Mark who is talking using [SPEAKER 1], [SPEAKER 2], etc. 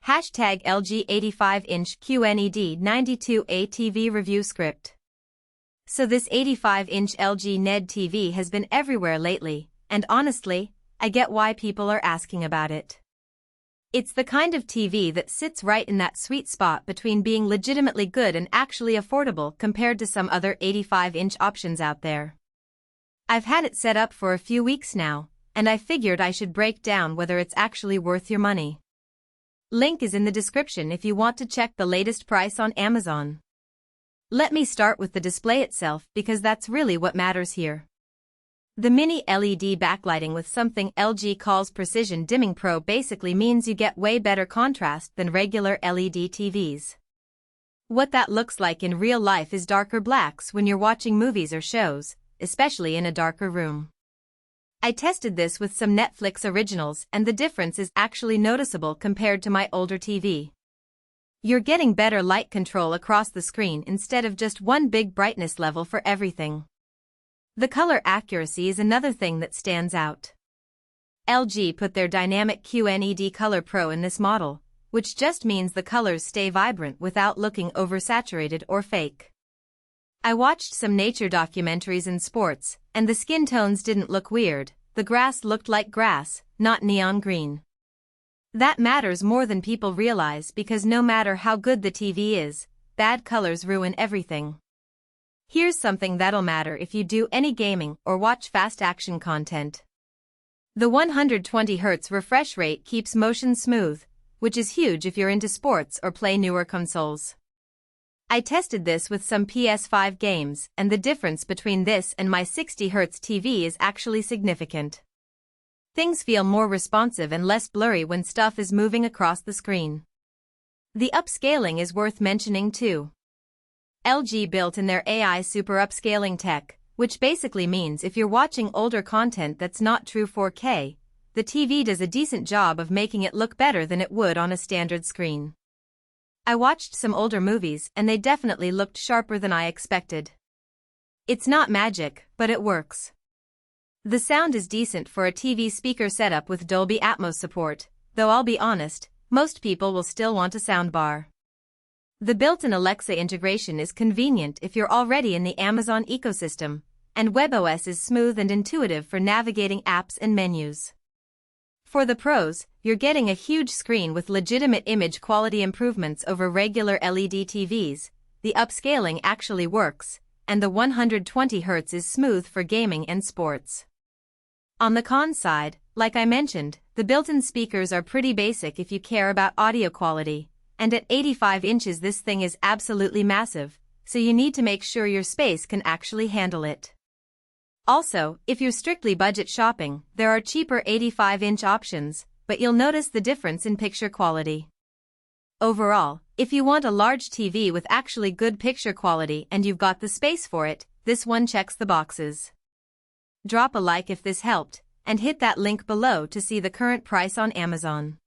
[SPEAKER 1] Hashtag LG 85-inch QNED92A TV review script. So this 85-inch LG NED TV has been everywhere lately, and honestly, I get why people are asking about it. It's the kind of TV that sits right in that sweet spot between being legitimately good and actually affordable compared to some other 85-inch options out there. I've had it set up for a few weeks now, and I figured I should break down whether it's actually worth your money. Link is in the description if you want to check the latest price on Amazon. Let me start with the display itself because that's really what matters here. The mini LED backlighting with something LG calls Precision Dimming Pro basically means you get way better contrast than regular LED TVs. What that looks like in real life is darker blacks when you're watching movies or shows, especially in a darker room. I tested this with some Netflix originals and the difference is actually noticeable compared to my older TV. You're getting better light control across the screen instead of just one big brightness level for everything. The color accuracy is another thing that stands out. LG put their dynamic QNED Color Pro in this model, which just means the colors stay vibrant without looking oversaturated or fake. I watched some nature documentaries and sports, and the skin tones didn't look weird. The grass looked like grass, not neon green. That matters more than people realize because no matter how good the TV is, bad colors ruin everything. Here's something that'll matter if you do any gaming or watch fast action content. The 120Hz refresh rate keeps motion smooth, which is huge if you're into sports or play newer consoles. I tested this with some PS5 games, and the difference between this and my 60Hz TV is actually significant. Things feel more responsive and less blurry when stuff is moving across the screen. The upscaling is worth mentioning too. LG built in their AI super upscaling tech, which basically means if you're watching older content that's not true 4K, the TV does a decent job of making it look better than it would on a standard screen. I watched some older movies and they definitely looked sharper than I expected. It's not magic, but it works. The sound is decent for a TV speaker setup with Dolby Atmos support, though I'll be honest, most people will still want a soundbar. The built-in Alexa integration is convenient if you're already in the Amazon ecosystem, and WebOS is smooth and intuitive for navigating apps and menus. For the pros, you're getting a huge screen with legitimate image quality improvements over regular LED TVs, the upscaling actually works, and the 120Hz is smooth for gaming and sports. On the con side, like I mentioned, the built-in speakers are pretty basic if you care about audio quality, and at 85 inches this thing is absolutely massive, so you need to make sure your space can actually handle it. Also, if you're strictly budget shopping, there are cheaper 85-inch options, but you'll notice the difference in picture quality. Overall, if you want a large TV with actually good picture quality and you've got the space for it, this one checks the boxes. Drop a like if this helped, and hit that link below to see the current price on Amazon.